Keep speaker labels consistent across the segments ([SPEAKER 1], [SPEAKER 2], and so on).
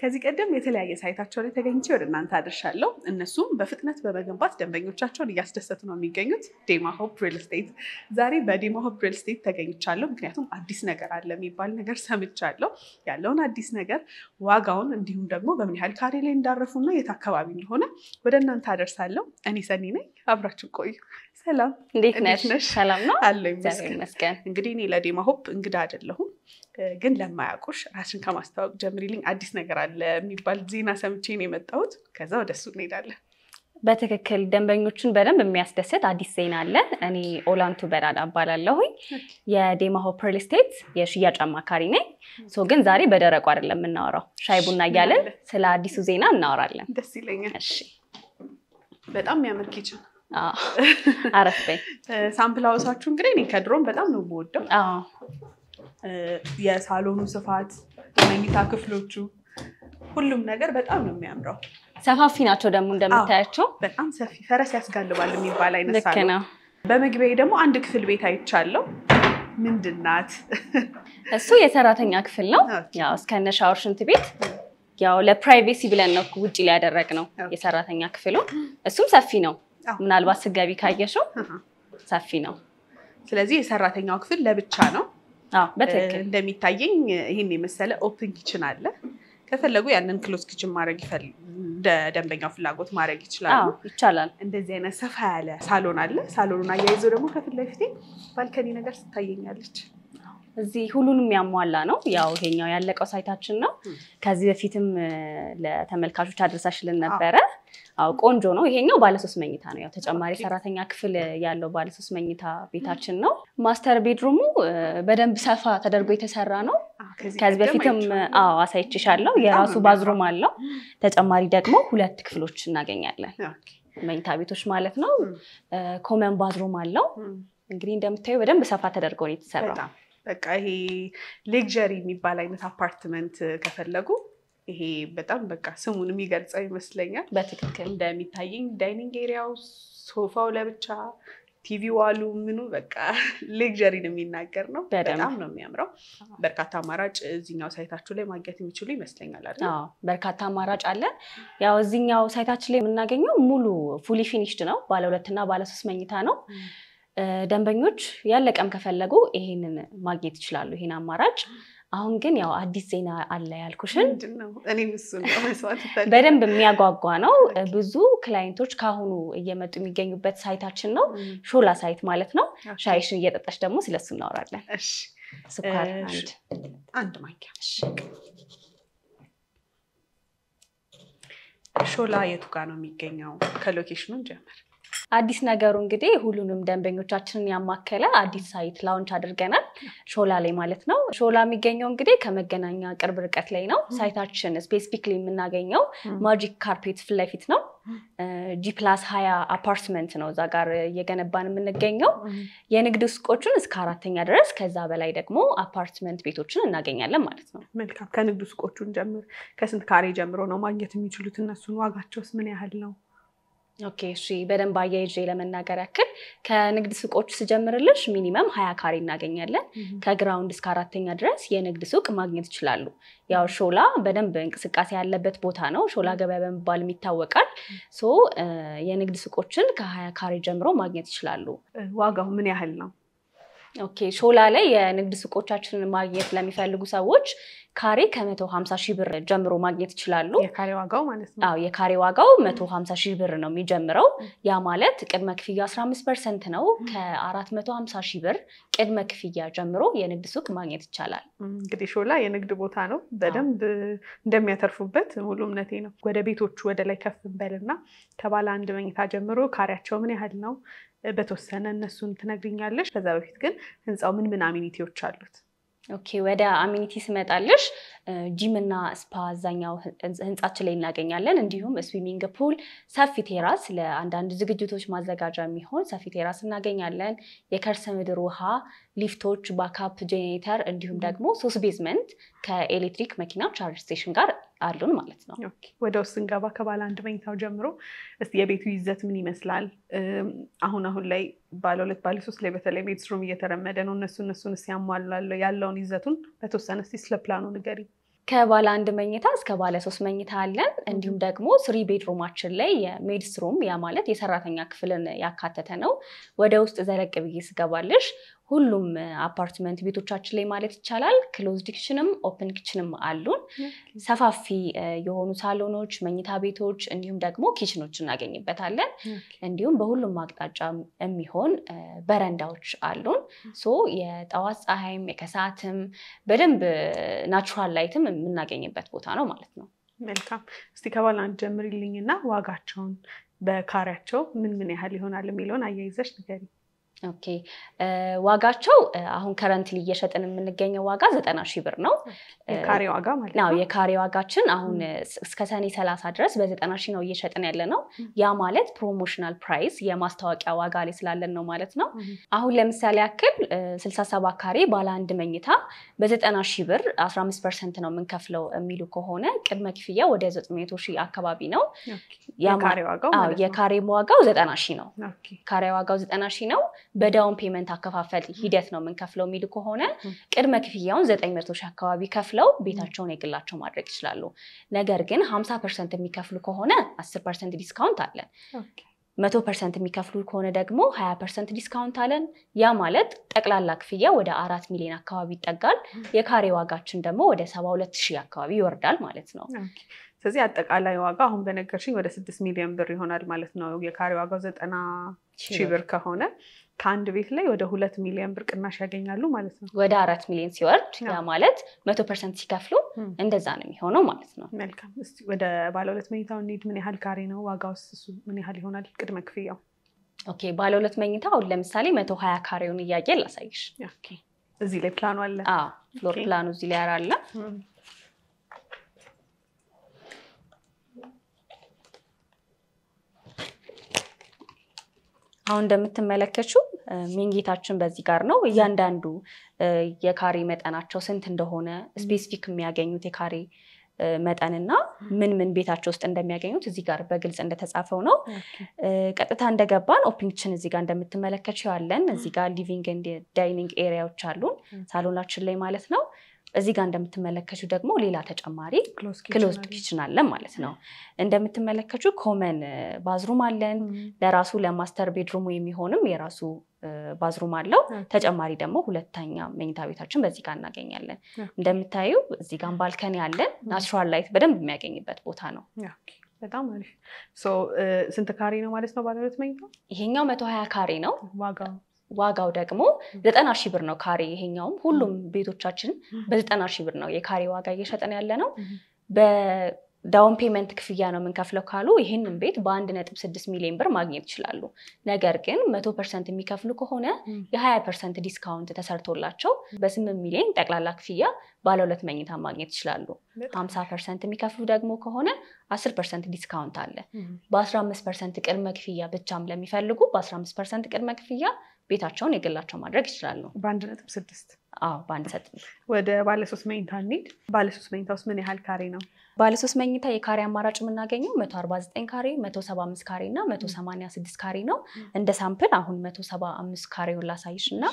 [SPEAKER 1] ከዚህ ቀደም የተለያየ ሳይታቸው ላይ ተገኝቼ ወደ እናንተ አድርሻለሁ። እነሱም በፍጥነት በመገንባት ደንበኞቻቸውን እያስደሰቱ ነው የሚገኙት። ዴማ ሆፕ ሪል ስቴት። ዛሬ በዴማ ሆፕ ሪል ስቴት ተገኝቻለሁ፣ ምክንያቱም አዲስ ነገር አለ የሚባል ነገር ሰምቻለሁ። ያለውን አዲስ ነገር ዋጋውን፣ እንዲሁም ደግሞ በምን ያህል ካሬ ላይ እንዳረፉና የት አካባቢ እንደሆነ ወደ እናንተ አደርሳለሁ። እኔ ሰኒ ነኝ፣ አብራችሁ ቆዩ። ሰላም፣
[SPEAKER 2] እንዴት ነሽ? ሰላም ነው
[SPEAKER 1] አለ ይመስገን። እንግዲህ እኔ ለዴማ ሆፕ እንግዳ አይደለሁም፣ ግን ለማያውቁሽ ራስን ከማስተዋወቅ ጀምሪልኝ። አዲስ ነገር አለ የሚባል ዜና ሰምቼ ነው የመጣሁት። ከዛ ወደሱ እንሄዳለን።
[SPEAKER 2] በትክክል ደንበኞችን በደንብ የሚያስደስት አዲስ ዜና አለ። እኔ ኦላንቱ በራዳ እባላለሁኝ። የዴማ ሆፕ ሪል ስቴት የሽያጭ አማካሪ ነኝ። ግን ዛሬ በደረቁ አይደለም የምናወራው፣ ሻይ ቡና እያለን ስለ አዲሱ ዜና እናወራለን።
[SPEAKER 1] ደስ ይለኛል።
[SPEAKER 2] እሺ።
[SPEAKER 1] በጣም የሚያምር ኪችን።
[SPEAKER 2] አረፍ በይ።
[SPEAKER 1] ሳምፕል ሀውሳችሁ እንግዲህ እኔ ከድሮም በጣም ነው የምወደው። የሳሎኑ ስፋት፣ የመኝታ ክፍሎቹ፣ ሁሉም ነገር በጣም ነው የሚያምረው።
[SPEAKER 2] ሰፋፊ ናቸው ደግሞ እንደምታያቸው፣
[SPEAKER 1] በጣም ሰፊ፣ ፈረስ ያስጋልባል የሚባል አይነት
[SPEAKER 2] ልክ ነው።
[SPEAKER 1] በመግቢያዬ ደግሞ አንድ ክፍል ቤት አይቻለሁ። ምንድናት?
[SPEAKER 2] እሱ የሰራተኛ ክፍል ነው። ያው እስከነ ሻወር ሽንት ቤት፣ ያው ለፕራይቬሲ ብለን ነው ውጪ ላይ ያደረግነው የሰራተኛ ክፍሉ። እሱም ሰፊ ነው። ምናልባት ስገቢ ካየሽው ሰፊ ነው። ስለዚህ የሰራተኛው ክፍል ለብቻ ነው።
[SPEAKER 1] በትክክል እንደሚታየኝ ይሄን የመሰለ ኦፕን ኪችን አለ። ከፈለጉ ያንን ክሎዝ ኪችን ማድረግ ደንበኛው ፍላጎት ማድረግ
[SPEAKER 2] ይቻላል።
[SPEAKER 1] እንደዚህ አይነት ሰፋ ያለ ሳሎን አለ። ሳሎኑን አያይዞ ደግሞ ከፊት ለፊቴ ባልከኒ ነገር ትታየኛለች።
[SPEAKER 2] እዚህ ሁሉንም ያሟላ ነው። ያው ይሄኛው ያለቀው ሳይታችን ነው። ከዚህ በፊትም ለተመልካቾች አድርሳሽልን ነበረ። ቆንጆ ነው። ይሄኛው ባለ 3 መኝታ ነው። ያው ተጨማሪ ሰራተኛ ክፍል ያለው ባለ 3 መኝታ ቤታችን ነው። ማስተር ቤድሩሙ በደንብ ሰፋ ተደርጎ የተሰራ ነው። ከዚህ በፊትም አሳይቼሻለሁ። የራሱ ባዝሩም አለው። ተጨማሪ ደግሞ 2 ክፍሎች እናገኛለን። መኝታ ቤቶች ማለት ነው። ኮመን ባዝሩም አለው። እንግዲህ እንደምታዩ በደንብ ሰፋ ተደርጎ ነው የተሰራው።
[SPEAKER 1] በቃ ይሄ ሌክዠሪ የሚባል አይነት አፓርትመንት ከፈለጉ ይሄ በጣም በቃ ስሙን የሚገልጸው ይመስለኛል።
[SPEAKER 2] በትክክል
[SPEAKER 1] እንደሚታየኝ ዳይኒንግ ኤሪያው፣ ሶፋው ለብቻ፣ ቲቪ ዋሉ፣ ምኑ በቃ ሌክዠሪን የሚናገር ነው። በጣም ነው የሚያምረው። በርካታ አማራጭ እዚህኛው ሳይታችሁ ላይ ማግኘት የሚችሉ ይመስለኛል አይደል?
[SPEAKER 2] በርካታ አማራጭ አለ። ያው እዚህኛው ሳይታችን ላይ የምናገኘው ሙሉ ፉሊ ፊኒሽድ ነው። ባለ 2 እና ባለ 3 መኝታ ነው። ደንበኞች ያለቀም ከፈለጉ ይሄንን ማግኘት ይችላሉ፣ ይሄን አማራጭ። አሁን ግን ያው አዲስ ዜና አለ ያልኩሽን በደንብ የሚያጓጓ ነው። ብዙ ክላይንቶች ካሁኑ እየመጡ የሚገኙበት ሳይታችን ነው። ሾላ ሳይት ማለት ነው። ሻይሽን እየጠጣሽ ደግሞ ስለሱ እናወራለን።
[SPEAKER 1] እሺ።
[SPEAKER 2] ስኳር
[SPEAKER 1] አንድ ማንኪያ። ሾላ የቱ ጋር ነው የሚገኘው? ከሎኬሽኑን ጀምር።
[SPEAKER 2] አዲስ ነገሩ እንግዲህ ሁሉንም ደንበኞቻችንን ያማከለ አዲስ ሳይት ላውንች አድርገናል፣ ሾላ ላይ ማለት ነው። ሾላ የሚገኘው እንግዲህ ከመገናኛ ቅርብ ርቀት ላይ ነው። ሳይታችን ስፔሲፊክሊ የምናገኘው ማጂክ ካርፔት ፊት ለፊት ነው። G+20 አፓርትመንት ነው እዛ ጋር እየገነባን የምንገኘው። የንግድ ሱቆችን እስከ 4ኛ ድረስ፣ ከዛ በላይ ደግሞ አፓርትመንት ቤቶችን እናገኛለን ማለት ነው።
[SPEAKER 1] መልካም። ከንግድ ሱቆቹን ጀምር። ከስንት ካሬ ጀምሮ ነው ማግኘት የሚችሉት እነሱን? ዋጋቸውስ ምን ያህል ነው?
[SPEAKER 2] ኦኬ፣ እሺ። በደንብ አያይዤ ለመናገር ያክል ከንግድ ሱቆች ስጀምርልሽ ሚኒመም 20 ካሬ እናገኛለን። ከግራውንድ እስከ 4ኛ ድረስ የንግድ ሱቅ ማግኘት ይችላሉ። ያው ሾላ በደንብ እንቅስቃሴ ያለበት ቦታ ነው። ሾላ ገበያ በመባል ይታወቃል። የንግድ ሱቆችን ከ20 ካሬ ጀምሮ ማግኘት ይችላሉ።
[SPEAKER 1] ዋጋው ምን ያህል ነው?
[SPEAKER 2] ኦኬ፣ ሾላ ላይ የንግድ ሱቆቻችንን ማግኘት ለሚፈልጉ ሰዎች ካሬ ከ150,000 ብር ጀምሮ ማግኘት ይችላሉ።
[SPEAKER 1] የካሬ ዋጋው ማለት ነው?
[SPEAKER 2] የካሬ ዋጋው 150,000 ብር ነው የሚጀምረው። ያ ማለት ቅድመ ክፍያ 15% ነው። ከ450,000 ብር ቅድመ ክፍያ ጀምሮ የንግድ ሱቅ ማግኘት ይቻላል።
[SPEAKER 1] እንግዲህ ሾላ የንግድ ቦታ ነው። በደንብ እንደሚያተርፉበት ሙሉ እምነቴ ነው። ወደ ቤቶቹ ወደ ላይ ከፍ እንበልና ከባለ 1 መኝታ ጀምሮ ካሬያቸው ምን ያህል ነው? በተወሰነ እነሱን ትነግሪኛለሽ። ከዛ በፊት ግን ህንፃው ምን አሚኒቲዎች አሉት?
[SPEAKER 2] ኦኬ፣ ወደ አሚኒቲ ስመጣልሽ ጂም እና ስፓ አዛኛው ህንጻችን ላይ እናገኛለን። እንዲሁም ስዊሚንግ ፑል፣ ሰፊ ቴራስ፣ ለአንዳንድ ዝግጅቶች ማዘጋጃ የሚሆን ሰፊ ቴራስ እናገኛለን። የከርሰ ምድር ውሃ፣ ሊፍቶች፣ ባካፕ ጄኔሬተር እንዲሁም ደግሞ 3 ቤዝመንት ከኤሌክትሪክ መኪና ቻርጅ ስቴሽን ጋር አሉን ማለት ነው።
[SPEAKER 1] ኦኬ፣ ወደ ውስጥ እንገባ። ከባለ 1 መኝታው ጀምሮ እስቲ የቤቱ ይዘት ምን ይመስላል? አሁን ላይ ባለ 2 ባለ 3 ላይ በተለይ ቤድሩም እየተረመደ ነው። እነሱን ሲያሟላሉ ያለውን ይዘቱን በተወሰነ እስቲ ስለ ፕላኑ ንገሪ።
[SPEAKER 2] ከባለ አንድ መኝታ እስከ ባለ 3 መኝታ አለን። እንዲሁም ደግሞ 3 ቤድሩማችን ላይ የሜድስ ሩም ያ ማለት የሰራተኛ ክፍልን ያካተተ ነው። ወደ ውስጥ ዘለቅ ብዬ ስገባልሽ ሁሉም አፓርትመንት ቤቶቻችን ላይ ማለት ይቻላል ክሎዝድ ኪችንም ኦፕን ኪችንም አሉን። ሰፋፊ የሆኑ ሳሎኖች፣ መኝታ ቤቶች እንዲሁም ደግሞ ኪችኖች እናገኝበታለን። እንዲሁም በሁሉም አቅጣጫ የሚሆን በረንዳዎች አሉን። ሶ የጠዋት ፀሐይም የከሰዓትም በደንብ ናቹራል ላይትም የምናገኝበት ቦታ ነው ማለት ነው።
[SPEAKER 1] መልካም። እስቲ ከባለ አንድ ጀምሪልኝና ዋጋቸውን በካሬያቸው ምን ያህል ይሆናል የሚለውን አያይዘሽ ንገሪ።
[SPEAKER 2] ኦኬ ዋጋቸው አሁን ከረንትሊ እየሸጥን የምንገኘው ዋጋ 90,000 ብር ነው።
[SPEAKER 1] የካሬ ዋጋ ማለት ነው።
[SPEAKER 2] የካሬ ዋጋችን አሁን እስከ ሰኔ 30 ድረስ በ90,000 ነው እየሸጥን ያለ ነው። ያ ማለት ፕሮሞሽናል ፕራይስ የማስታወቂያ ዋጋ ላይ ስላለን ነው ማለት ነው። አሁን ለምሳሌ ያክል 67 ካሬ ባለ አንድ መኝታ በ90,000 ብር 15% ነው የምንከፍለው የሚሉ ከሆነ ቅድመ ክፍያ ወደ 900,000 አካባቢ ነው።
[SPEAKER 1] የካሬ ዋጋው ማለት ነው።
[SPEAKER 2] የካሬ ዋጋው 90,000 ነው። ካሬ ዋጋው 90,000 ነው። በዳውን ፔመንት አከፋፈል ሂደት ነው የምንከፍለው የሚሉ ከሆነ ቅድመ ክፍያውን 900,000 አካባቢ ከፍለው ቤታቸውን የግላቸው ማድረግ ይችላሉ። ነገር ግን 50% የሚከፍሉ ከሆነ 10% ዲስካውንት አለን። 100% የሚከፍሉ ከሆነ ደግሞ 20% ዲስካውንት አለን። ያ ማለት ጠቅላላ ክፍያ ወደ 4 ሚሊዮን አካባቢ ይጠጋል። የካሬ ዋጋችን ደግሞ ወደ 72,000 አካባቢ ይወርዳል ማለት ነው።
[SPEAKER 1] ስለዚህ አጠቃላይ ዋጋ አሁን በነገርሽኝ ወደ 6 ሚሊዮን ብር ይሆናል ማለት ነው። የካሬ ዋጋው 90,000 ብር ከሆነ ከአንድ ቤት ላይ ወደ 2 ሚሊዮን ብር ቅናሽ ያገኛሉ ማለት ነው።
[SPEAKER 2] ወደ 4 ሚሊዮን ሲወርድ ያ ማለት 100% ሲከፍሉ እንደዛ ነው የሚሆነው ማለት ነው።
[SPEAKER 1] መልካም። እስቲ ወደ ባለ 2 መኝታው እንሂድ። ምን ያህል ካሬ ነው? ዋጋውስ እሱ ምን ያህል ይሆናል? ቅድመ ክፍያው?
[SPEAKER 2] ኦኬ ባለ 2 መኝታ አሁን ለምሳሌ 120 ካሬውን እያየ ላሳይሽ።
[SPEAKER 1] ኦኬ እዚህ ላይ ፕላኑ አለ?
[SPEAKER 2] አዎ ፍሎር ፕላኑ እዚህ ላይ አለ። አሁን እንደምትመለከቱው ሚንጌታችን በዚህ ጋር ነው። እያንዳንዱ የካሬ መጠናቸው ስንት እንደሆነ ስፔሲፊክ የሚያገኙት የካሬ መጠንና ምን ቤታቸው ውስጥ እንደሚያገኙት እዚህ ጋር በግልጽ እንደተጻፈው ነው። ቀጥታ እንደገባን ኦፕን ኪችን እዚህ ጋር እንደምትመለከቱ ያለን እዚህ ጋር ሊቪንግ ኤንድ ዳይኒንግ ኤሪያዎች አሉን ሳሎናችን ላይ ማለት ነው። እዚህ ጋር እንደምትመለከቱ ደግሞ ሌላ ተጨማሪ ክሎዝድ ኪችን አለን ማለት ነው። እንደምትመለከቱ ኮመን ባዝሩም አለን። ለራሱ ለማስተር ቤድሩሙ የሚሆንም የራሱ ባዝሩም አለው። ተጨማሪ ደግሞ ሁለተኛ መኝታ ቤታችን በዚህ ጋር እናገኛለን። እንደምታዩ እዚህ ጋር ባልከኒ አለን። ናቹራል ላይት በደንብ የሚያገኝበት ቦታ ነው።
[SPEAKER 1] በጣም አሪፍ። ስንት ካሬ ነው ማለት ነው ባለ 2 መኝታ?
[SPEAKER 2] ይሄኛው 120 ካሬ ነው።
[SPEAKER 1] ዋጋው
[SPEAKER 2] ደግሞ 90,000 ብር ነው ካሬ። ይሄኛውም ሁሉም ቤቶቻችን በ90,000 ብር ነው የካሬ ዋጋ እየሸጠን ያለ ነው። በዳውን ፔመንት ክፍያ ነው የምንከፍለው ካሉ ይሄንን ቤት በ1.6 ሚሊዮን ብር ማግኘት ይችላሉ። ነገር ግን 100% የሚከፍሉ ከሆነ የ20% ዲስካውንት ተሰርቶላቸው በ8 ሚሊዮን ጠቅላላ ክፍያ ባለ 2 መኝታ ማግኘት ይችላሉ። 50% የሚከፍሉ ደግሞ ከሆነ 10% ዲስካውንት አለ። በ15% ቅድመ ክፍያ ብቻም ለሚፈልጉ በ15% ቅድመ ክፍያ ቤታቸውን የግላቸው ማድረግ ይችላሉ።
[SPEAKER 1] በ1.6
[SPEAKER 2] አዎ በ1.6
[SPEAKER 1] ወደ ባለ 3 መኝታ እንሂድ። ባለ 3 መኝታ ውስጥ ምን ያህል ካሬ ነው?
[SPEAKER 2] ባለ 3 መኝታ የካሬ አማራጭ የምናገኘው 149 ካሬ፣ 175 ካሬ እና 186 ካሬ ነው። እንደ ሳምፕል አሁን 175 ካሬውን ላሳይሽና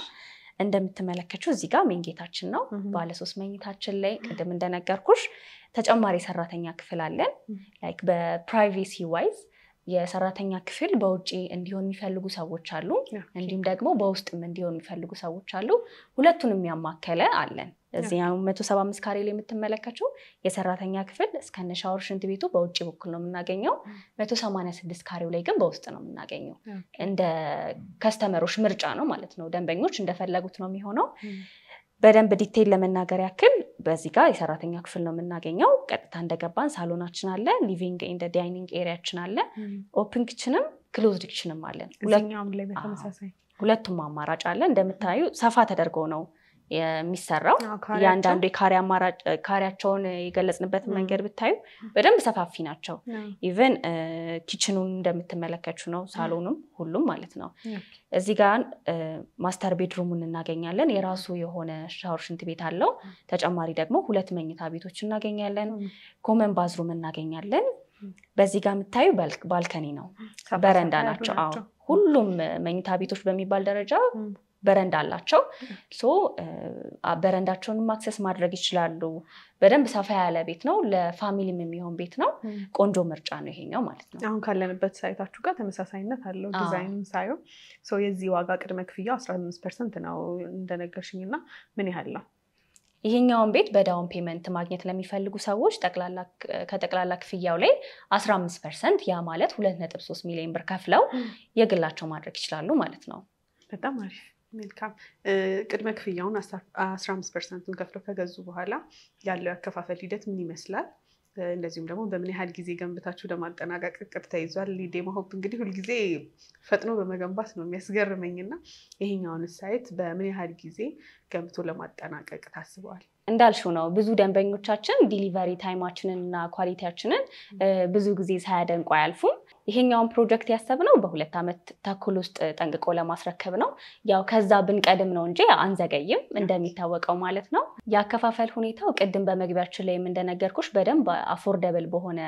[SPEAKER 2] እንደምትመለከቱ እዚህ ጋር ሜንጌታችን ነው። ባለ 3 መኝታችን ላይ ቅድም እንደነገርኩሽ ተጨማሪ ሰራተኛ ክፍል አለን። ላይክ በፕራይቬሲ ዋይዝ የሰራተኛ ክፍል በውጪ እንዲሆን የሚፈልጉ ሰዎች አሉ። እንዲሁም ደግሞ በውስጥም እንዲሆን የሚፈልጉ ሰዎች አሉ። ሁለቱንም ያማከለ አለን። እዚህ 175 ካሬ ላይ የምትመለከቱው የሰራተኛ ክፍል እስከነ ሻወር ሽንት ቤቱ በውጪ በኩል ነው የምናገኘው። 186 ካሬው ላይ ግን በውስጥ ነው የምናገኘው። እንደ ከስተመሮች ምርጫ ነው ማለት ነው። ደንበኞች እንደፈለጉት ነው የሚሆነው። በደንብ ዲቴል ለመናገር ያክል በዚህ ጋር የሰራተኛ ክፍል ነው የምናገኘው። ቀጥታ እንደገባን ሳሎናችን አለ፣ ሊቪንግ ኤንድ ዳይኒንግ ኤሪያችን አለ፣ ኦፕን ኪችንም ክሎዝድ ኪችንም አለን። ሁለቱም አማራጭ አለ። እንደምታዩ ሰፋ ተደርጎ ነው የሚሰራው። ያንዳንዱ የካሬ አማራጭ ካሬያቸውን የገለጽንበት መንገድ ብታዩ በደንብ ሰፋፊ ናቸው። ኢቭን ኪችኑን እንደምትመለከቱ ነው፣ ሳሎኑም ሁሉም ማለት ነው። እዚህ ጋር ማስተር ቤድሩሙን እናገኛለን። የራሱ የሆነ ሻወር ሽንት ቤት አለው። ተጨማሪ ደግሞ 2 መኝታ ቤቶች እናገኛለን። ኮመን ባዝሩም እናገኛለን። በዚህ ጋር የምታዩ ባልከኒ ነው፣ በረንዳ ናቸው። አዎ ሁሉም መኝታ ቤቶች በሚባል ደረጃ በረንዳ አላቸው ሶ በረንዳቸውን አክሰስ ማድረግ ይችላሉ በደንብ ሰፋ ያለ ቤት ነው ለፋሚሊም የሚሆን ቤት ነው ቆንጆ ምርጫ ነው ይሄኛው ማለት ነው
[SPEAKER 1] አሁን ካለንበት ሳይታችሁ ጋር ተመሳሳይነት አለው ዲዛይኑም ሳይው ሶ የዚህ ዋጋ ቅድመ ክፍያው 15% ነው እንደነገርሽኝና ምን ያህል ነው
[SPEAKER 2] ይሄኛውን ቤት በዳውን ፔመንት ማግኘት ለሚፈልጉ ሰዎች ከጠቅላላ ክፍያው ላይ 15% ያ ማለት 2.3 ሚሊዮን ብር ከፍለው የግላቸው ማድረግ ይችላሉ ማለት ነው
[SPEAKER 1] በጣም አሪፍ መልካም ቅድመ ክፍያውን 15%ን ከፍለው ከገዙ በኋላ ያለው ያከፋፈል ሂደት ምን ይመስላል እንደዚሁም ደግሞ በምን ያህል ጊዜ ገንብታችሁ ለማጠናቀቅ እቅድ ተይዟል ዴማ ሆፕ እንግዲህ ሁሉ ጊዜ ፈጥኖ በመገንባት ነው የሚያስገርመኝና ይሄኛውን ሳይት በምን ያህል ጊዜ ገንብቶ ለማጠናቀቅ ታስበዋል
[SPEAKER 2] እንዳልሽው ነው ብዙ ደንበኞቻችን ዲሊቨሪ ታይማችንንና ኳሊቲያችንን ብዙ ጊዜ ሳያደንቁ አያልፉም ይሄኛውን ፕሮጀክት ያሰብነው በ2 አመት ተኩል ውስጥ ጠንቅቆ ለማስረከብ ነው ያው ከዛ ብንቀድም ነው እንጂ አንዘገይም እንደሚታወቀው ማለት ነው ያከፋፈል ሁኔታው ቅድም በመግቢያችን ላይ እንደነገርኩሽ በደንብ አፎርደብል በሆነ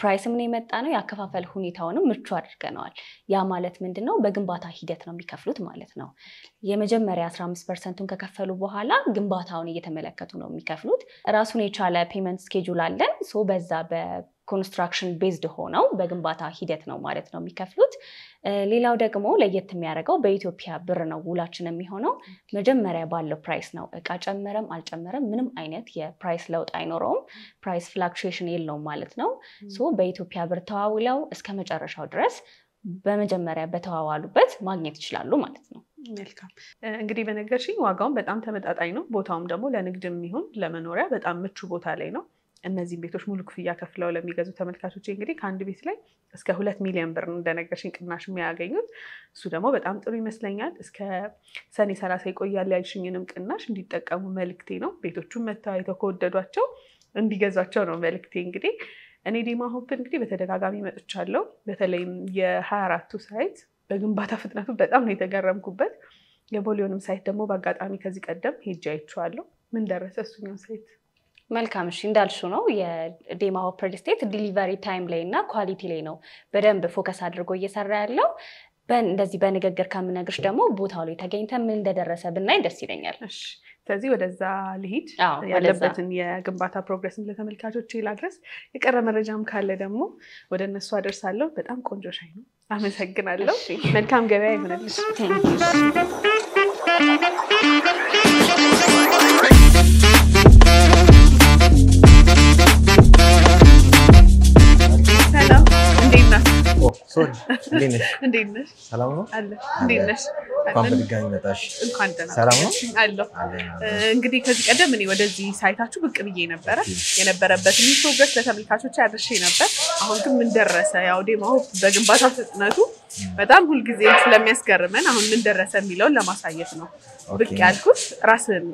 [SPEAKER 2] ፕራይስ ምን የመጣ ነው ያከፋፈል ሁኔታውንም ምቹ አድርገናል ያ ማለት ምንድነው በግንባታ ሂደት ነው የሚከፍሉት ማለት ነው የመጀመሪያ 15%ን ከከፈሉ በኋላ ግንባታውን እየተመለከቱ ነው የሚከፍሉት ራሱን የቻለ ፔመንት ስኬጁል አለን ሶ በዛ ኮንስትራክሽን ቤዝድ ሆነው በግንባታ ሂደት ነው ማለት ነው የሚከፍሉት ሌላው ደግሞ ለየት የሚያደርገው በኢትዮጵያ ብር ነው ውላችን የሚሆነው መጀመሪያ ባለው ፕራይስ ነው እቃ ጨመረም አልጨመረም ምንም አይነት የፕራይስ ለውጥ አይኖረውም ፕራይስ ፍላክቹዌሽን የለውም ማለት ነው ሶ በኢትዮጵያ ብር ተዋውለው እስከ መጨረሻው ድረስ በመጀመሪያ በተዋዋሉበት ማግኘት ይችላሉ ማለት ነው
[SPEAKER 1] መልካም እንግዲህ በነገርሽኝ ዋጋውን በጣም ተመጣጣኝ ነው ቦታውም ደግሞ ለንግድም ይሁን ለመኖሪያ በጣም ምቹ ቦታ ላይ ነው እነዚህ ቤቶች ሙሉ ክፍያ ከፍለው ለሚገዙ ተመልካቾች እንግዲህ ከአንድ ቤት ላይ እስከ 2 ሚሊዮን ብር እንደነገርሽኝ ቅናሽ የሚያገኙት እሱ ደግሞ በጣም ጥሩ ይመስለኛል እስከ ሰኔ 30 ይቆያል ያልሽኝንም ቅናሽ እንዲጠቀሙ መልክቴ ነው ቤቶቹን መተው አይተው ከወደዷቸው እንዲገዟቸው ነው መልክቴ እንግዲህ እኔ ዴማ ሆፕ እንግዲህ በተደጋጋሚ መጥቻለሁ በተለይም የ24ቱ ሳይት በግንባታ ፍጥነቱ በጣም ነው የተገረምኩበት የቦሊዮንም ሳይት ደግሞ በአጋጣሚ ከዚህ ቀደም ሄጄ አይቼዋለሁ ምን ደረሰ እሱኛው ሳይት
[SPEAKER 2] መልካም እሺ እንዳልሽው ነው የዴማ ሆፕ ሪል ስቴት ዲሊቨሪ ታይም ላይ እና ኳሊቲ ላይ ነው በደንብ ፎከስ አድርጎ እየሰራ ያለው እንደዚህ በንግግር ከምነግርሽ ደግሞ ቦታው ላይ ተገኝተን ምን እንደደረሰ ብናይ ደስ ይለኛል
[SPEAKER 1] እሺ ስለዚህ ወደዛ ልሂድ ያለበትን የግንባታ ፕሮግሬስን ለተመልካቾች ላድረስ የቀረ መረጃም ካለ ደግሞ ወደ እነሱ አደርሳለሁ በጣም ቆንጆ ሻይ ነው አመሰግናለሁ መልካም ገበያ ይሁንልሽ
[SPEAKER 3] ሶሪ
[SPEAKER 1] እንዴት ነሽ
[SPEAKER 3] ሰላም ነው
[SPEAKER 1] አለ እንዴት ነሽ
[SPEAKER 3] እንኳን በድጋሚ መጣሽ
[SPEAKER 1] እንኳን ደህና
[SPEAKER 3] ሰላም ነው
[SPEAKER 1] አለ እንግዲህ ከዚህ ቀደም እኔ ወደዚህ ሳይታችሁ ብቅ ብዬ ነበር የነበረበትን ፕሮግሬስ ለተመልካቾች አድርሼ ነበር አሁን ግን ምን ደረሰ ያው ዴማ ሆፕ በግንባታ ፍጥነቱ በጣም ሁሉ ጊዜ ስለሚያስገርመን አሁን ምን ደረሰ የሚለውን ለማሳየት ነው ብቅ ያልኩት ራስን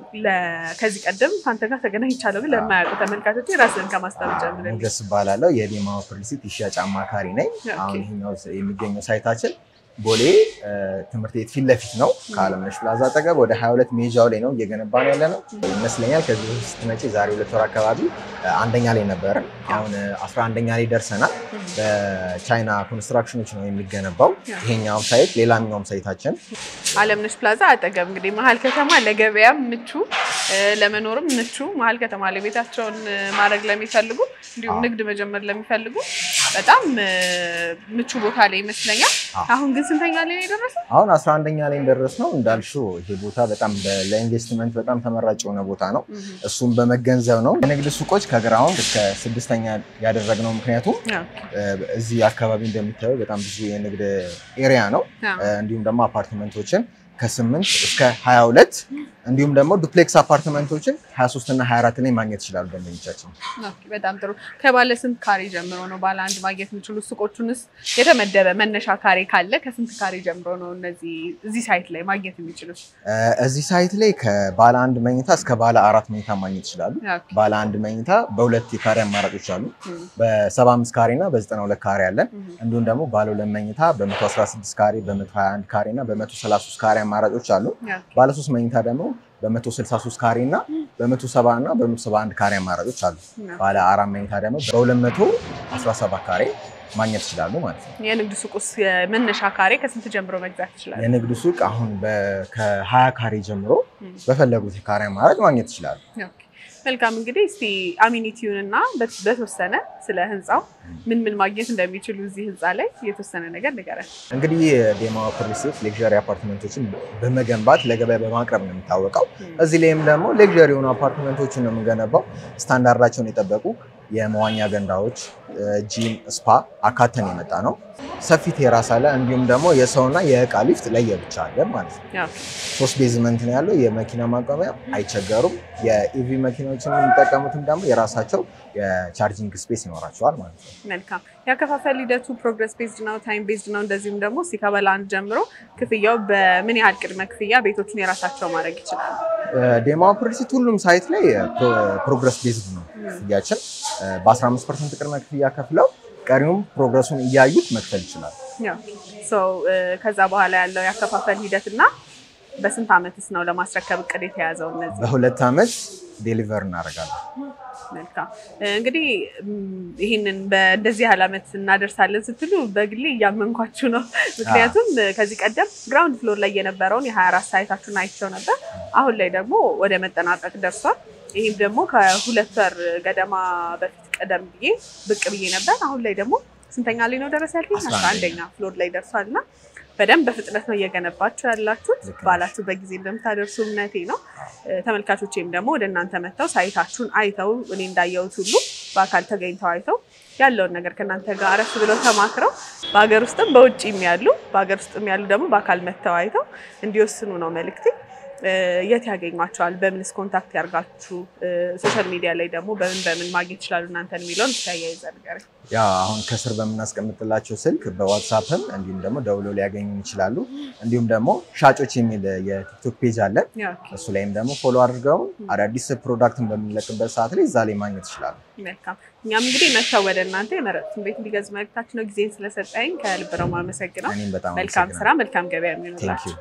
[SPEAKER 1] ከዚህ ቀደም አንተ ጋር ተገናኝቻለሁ ግን ለማያውቁ ተመልካቾች ራስን ከማስተዋወቅ ጀምረን
[SPEAKER 3] ሞገስ ባላለው የዴማ ሆፕ ሪል ስቴት የሽያጭ አማካሪ ነኝ አሁን ይሄኛው የሚገኘው ሳይታችን ቦሌ ትምህርት ቤት ፊት ለፊት ነው ከአለምነሽ ፕላዛ አጠገብ ወደ 22 ሜጃው ላይ ነው እየገነባን ያለነው ይመስለኛል ከዚህ ስትመጪ ዛሬ 2 ወር አካባቢ አንደኛ ላይ ነበር አሁን 11ኛ ላይ ደርሰናል በቻይና ኮንስትራክሽኖች ነው የሚገነባው ይሄኛው ሳይት ሌላኛው ሳይታችን
[SPEAKER 1] አለምነሽ ፕላዛ አጠገብ እንግዲህ መሀል ከተማ ለገበያም ምቹ ለመኖርም ምቹ መሀል ከተማ ለቤታቸውን ማድረግ ለሚፈልጉ እንዲሁም ንግድ መጀመር ለሚፈልጉ በጣም ምቹ ቦታ ላይ ይመስለኛል አሁን ግን ስንተኛ ላይ ደረሰ
[SPEAKER 3] አሁን 11ኛ ላይ ደረስነው እንዳልሽው ይሄ ቦታ በጣም ለኢንቨስትመንት በጣም ተመራጭ የሆነ ቦታ ነው እሱም በመገንዘብ ነው የንግድ ሱቆች ከግራውንድ እስከ 6ኛ ያደረግነው ምክንያቱም እዚህ አካባቢ እንደምታዩ በጣም ብዙ የንግድ ኤሪያ ነው እንዲሁም ደግሞ አፓርትመንቶችን ከ8 እስከ 22 እንዲሁም ደግሞ ዱፕሌክስ አፓርትመንቶችን 23 እና 24 ላይ ማግኘት ይችላሉ ደንበኞቻችን
[SPEAKER 1] በጣም ጥሩ ከባለ ስንት ካሬ ጀምሮ ነው ባለ አንድ ማግኘት የሚችሉ ሱቆቹንስ የተመደበ መነሻ ካሬ ካለ ከስንት ካሬ ጀምሮ ነው እዚህ ሳይት ላይ ማግኘት የሚችሉት
[SPEAKER 3] እዚህ ሳይት ላይ ከባለ አንድ መኝታ እስከ ባለ 4 መኝታ ማግኘት ይችላሉ ባለ አንድ መኝታ በሁለት የካሬ አማራጮች አሉ በ75 ካሬ እና በ92 ካሬ አለን እንዲሁም ደግሞ ባለ 2 መኝታ በ116 ካሬ በ121 ካሬ እና በ133 ካሬ አማራጮች አሉ ባለ 3 መኝታ ደግሞ በ163 ካሬ እና በ170 እና በ171 ካሬ አማራጮች አሉ ባለ 4 መኝታ ደግሞ በ217 ካሬ ማግኘት ይችላሉ ማለት ነው።
[SPEAKER 1] የንግድ ሱቁስ መነሻ ካሬ ከስንት ጀምሮ መግዛት ይችላሉ?
[SPEAKER 3] የንግድ ሱቅ አሁን ከ20 ካሬ ጀምሮ በፈለጉት ካሬ አማራጭ ማግኘት ይችላሉ።
[SPEAKER 1] ኦኬ መልካም እንግዲህ እስቲ አሚኒቲውን እና በተወሰነ ስለ ህንጻው ምን ማግኘት እንደሚችሉ እዚህ ህንጻ ላይ የተወሰነ ነገር ንገረን።
[SPEAKER 3] እንግዲህ ዴማ ሆፕ ሪል ስቴት ሌክዠሪ አፓርትመንቶችን በመገንባት ለገበያ በማቅረብ ነው የሚታወቀው። እዚህ ላይም ደግሞ ሌክዠሪ የሆኑ አፓርትመንቶችን ነው የምንገነባው። ስታንዳርዳቸውን የጠበቁ የመዋኛ ገንዳዎች፣ ጂም፣ ስፓ አካተን የመጣ ነው። ሰፊ ቴራስ አለ። እንዲሁም ደግሞ የሰውና የእቃ ሊፍት ለየብቻ አለ ማለት ነው። 3 ቤዝመንት ነው ያለው። የመኪና ማቆሚያ አይቸገሩም። የኢቪ መኪናዎችን የሚጠቀሙትም ደግሞ የራሳቸው የቻርጂንግ ስፔስ ይኖራቸዋል ማለት ነው።
[SPEAKER 1] መልካም ያከፋፈል ሂደቱ ፕሮግረስ ቤዝድ ነው፣ ታይም ቤዝድ ነው። እንደዚህም ደግሞ ሲከበላን ጀምሮ ክፍያው በምን ያህል ቅድመ ክፍያ ቤቶቹን የራሳቸው ማድረግ ይችላል?
[SPEAKER 3] ዴማ ሆፕ ሪል ስቴት ሁሉም ሳይት ላይ ፕሮግረስ ቤዝድ ነው ክፍያችን። በ15% ቅድመ ክፍያ ከፍለው ቀሪውም ፕሮግረሱን እያዩት መክፈል ይችላል።
[SPEAKER 1] ከዛ በኋላ ያለው ያከፋፈል ሂደትና በስንት ዓመትስ ነው ለማስረከብ እቅድ የተያዘው? እነዚህ
[SPEAKER 3] በ2 ዓመት ዴሊቨር እናደርጋለን።
[SPEAKER 1] መልካም እንግዲህ ይህንን በእንደዚህ ያህል ዓመት እናደርሳለን ስትሉ በግሌ እያመንኳችሁ ነው። ምክንያቱም ከዚህ ቀደም ግራውንድ ፍሎር ላይ የነበረውን የ24 ሳይታችሁን አይቼው ነበር። አሁን ላይ ደግሞ ወደ መጠናቀቅ ደርሷል። ይህም ደግሞ ከ2 ወር ገደማ በፊት ቀደም ብዬ ብቅ ብዬ ነበር። አሁን ላይ ደግሞ ስንተኛ ላይ ነው ደረሰ ያልኩኝ? 11ኛ ፍሎር ላይ ደርሷልና በደንብ በፍጥነት ነው እየገነባችሁ ያላችሁት። ባላችሁ በጊዜ እንደምታደርሱ እምነቴ ነው። ተመልካቾቼም ደግሞ ወደ እናንተ መጥተው ሳይታችሁን አይተው እኔ እንዳየሁት ሁሉ በአካል ተገኝተው አይተው ያለውን ነገር ከእናንተ ጋር አረፍ ብለው ተማክረው በሀገር ውስጥም በውጭም ያሉ ደግሞ በአካል መጥተው አይተው እንዲወስኑ ነው መልእክቴ። የት ያገኟቸዋል? በምንስ ኮንታክት ያርጋችሁ? ሶሻል ሚዲያ ላይ ደግሞ በምን ማግኘት ይችላሉ እናንተን የሚለውን ተያይዘን ነገር
[SPEAKER 3] አሁን ከስር በምናስቀምጥላቸው ስልክ በዋትስአፕም እንዲሁም ደግሞ ደውሎ ሊያገኙ ይችላሉ። እንዲሁም ደግሞ ሻጮች የሚል የቲክቶክ ፔጅ አለ። እሱ ላይም ደግሞ ፎሎ አድርገው አዳዲስ ፕሮዳክትን በምንለቅበት ሰዓት ላይ እዛ ላይ ማግኘት ይችላሉ።
[SPEAKER 1] መልካም እኛም እንግዲህ መተው ወደ እናንተ የመረጡትን ቤት እንዲገዙ መልእክታችን ነው። ጊዜን ስለሰጠኝ ከልብ ነው የማመሰግነው። መልካም ስራ፣ መልካም ገበያ የሚሆንላችሁ።